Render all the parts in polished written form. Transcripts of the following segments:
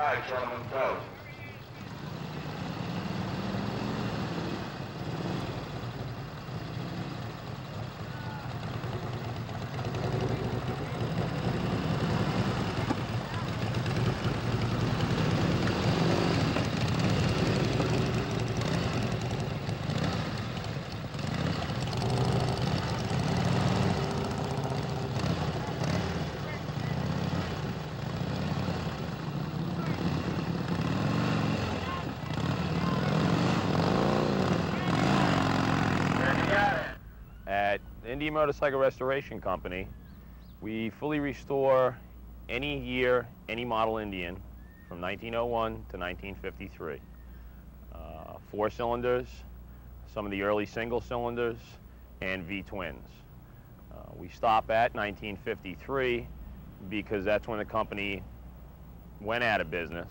All right, gentlemen, go. At Indian Motorcycle Restoration Company, we fully restore any year, any model Indian from 1901 to 1953. 4 cylinders, some of the early single cylinders, and V-twins. We stop at 1953 because that's when the company went out of business.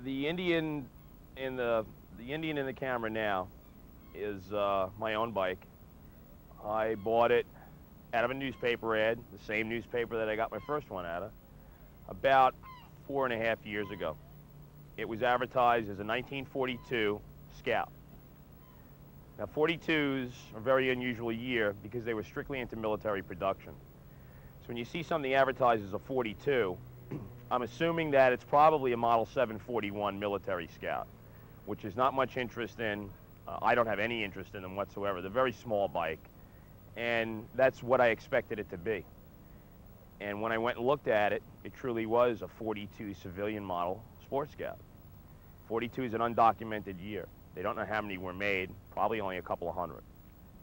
The Indian in the camera now is my own bike. I bought it out of a newspaper ad, the same newspaper that I got my first one out of, about 4.5 years ago. It was advertised as a 1942 Scout. Now 42s are a very unusual year because they were strictly into military production. So when you see something advertised as a 42, I'm assuming that it's probably a Model 741 military Scout, which is not much interest in. I don't have any interest in them whatsoever. They're a very small bike, and that's what I expected it to be. And when I went and looked at it, it truly was a 42 civilian model Sport Scout. 42 is an undocumented year. They don't know how many were made, probably only a couple of hundred.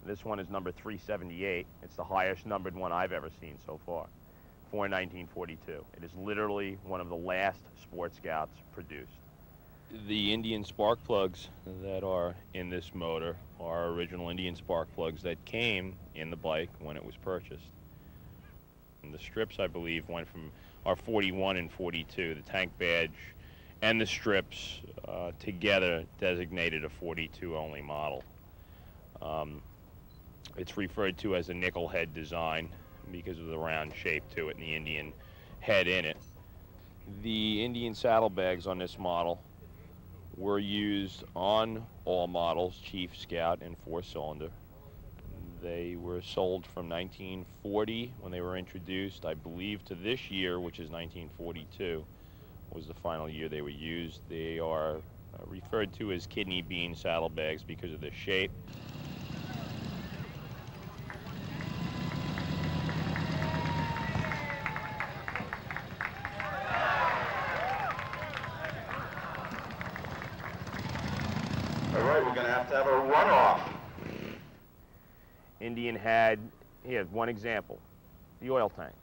This one is number 378. It's the highest numbered one I've ever seen so far, for 1942. It is literally one of the last Sport Scouts produced. The Indian spark plugs that are in this motor are original Indian spark plugs that came in the bike when it was purchased. And the strips, I believe, went from our 41 and 42. The tank badge and the strips together designated a 42 only model. It's referred to as a nickel head design because of the round shape to it and the Indian head in it. The Indian saddlebags on this model were used on all models, Chief, Scout, and 4-cylinder. They were sold from 1940 when they were introduced, I believe, to this year, which is 1942, was the final year they were used. They are referred to as kidney bean saddlebags because of the shape. All right, we're going to have a runoff. Indian had, here, one example, the oil tank.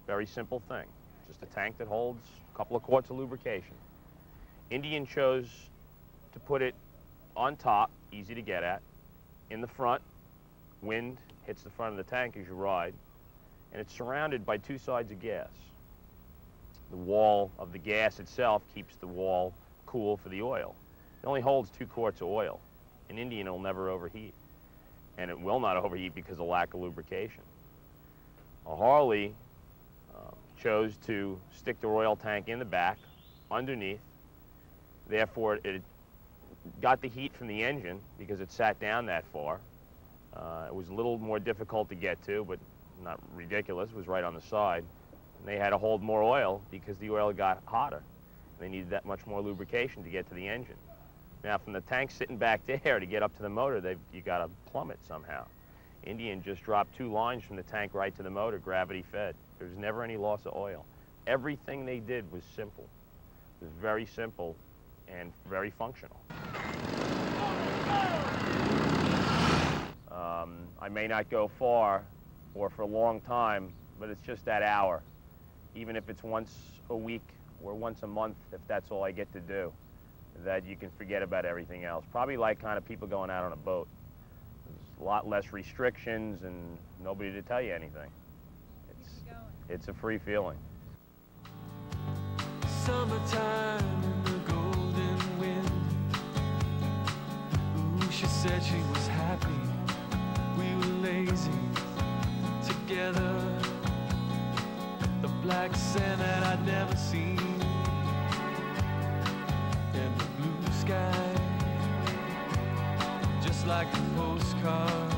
Very simple thing. Just a tank that holds a couple of quarts of lubrication. Indian chose to put it on top, easy to get at, in the front. Wind hits the front of the tank as you ride, and it's surrounded by 2 sides of gas. The wall of the gas itself keeps the wall cool for the oil. It only holds 2 quarts of oil. An Indian will never overheat, and it will not overheat because of lack of lubrication. A Harley chose to stick the oil tank in the back, underneath. Therefore, it got the heat from the engine because it sat down that far. It was a little more difficult to get to, but not ridiculous. It was right on the side. And they had to hold more oil because the oil got hotter. They needed that much more lubrication to get to the engine. Now, from the tank sitting back there to get up to the motor, you got to plummet somehow. Indian just dropped 2 lines from the tank right to the motor, gravity fed. There was never any loss of oil. Everything they did was simple. It was very simple and very functional. I may not go far or for a long time, but it's just that hour. Even if it's once a week or once a month, if that's all I get to do, that you can forget about everything else. Probably like kind of people going out on a boat. There's a lot less restrictions and nobody to tell you anything. It's a free feeling. summertime in the golden wind. Ooh, she said she was happy, we were lazy together. The black sand that I'd never seen, and the blue sky, just like a postcard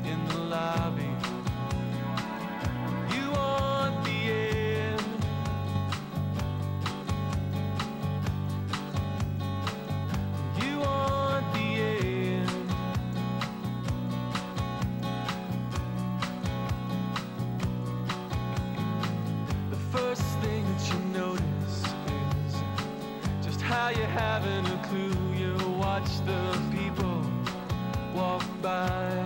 in the lobby. You want the end. You want the end. The first thing that you notice is just how you haven't a clue. You watch the people walk by.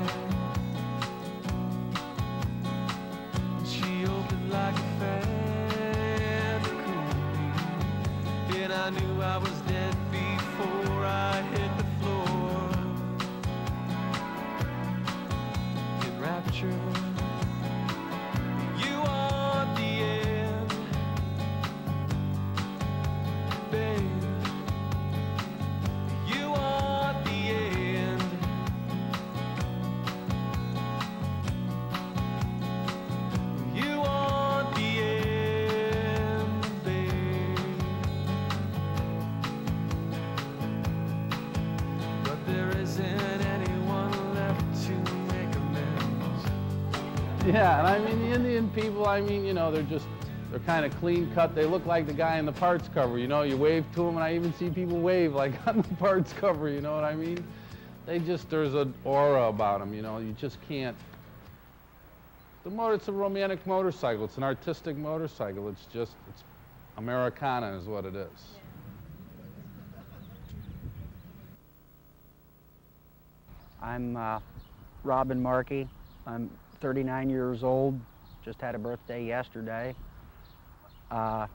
She opened like a fan to cool me, and I knew I was dead before I hit the floor. In rapture, you want the end, babe. You want the end. You want the end, babe. But there isn't anyone left to make amends. Yeah, and I mean, the Indian people, I mean, you know, they're kind of clean cut. They look like the guy in the Parts cover, you know, you wave to them, and I even see people wave like on the Parts cover, you know what I mean? There's an aura about them, you know, you just can't. It's a romantic motorcycle. It's an artistic motorcycle. It's Americana is what it is. I'm Robin Markey. I'm 39 years old. Just had a birthday yesterday. I've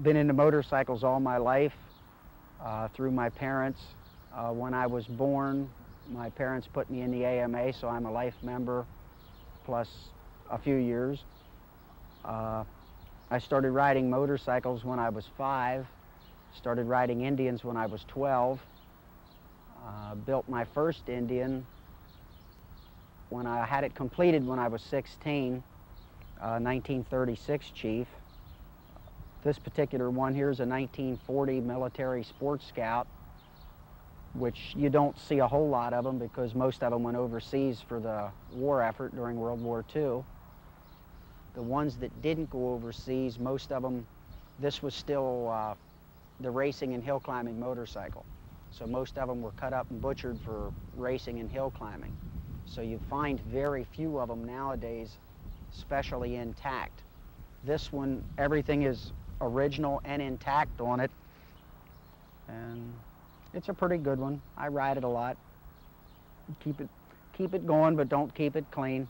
been into motorcycles all my life through my parents. When I was born, my parents put me in the AMA, so I'm a life member plus a few years. I started riding motorcycles when I was 5, started riding Indians when I was 12, built my first Indian when I had it completed when I was 16, 1936 Chief. This particular one here is a 1940 military sports scout, which you don't see a whole lot of them because most of them went overseas for the war effort during World War II. The ones that didn't go overseas, most of them, this was still the racing and hill climbing motorcycle. So most of them were cut up and butchered for racing and hill climbing. So you find very few of them nowadays, especially intact. This one, everything is original and intact on it. And it's a pretty good one. I ride it a lot. Keep it going, but don't keep it clean.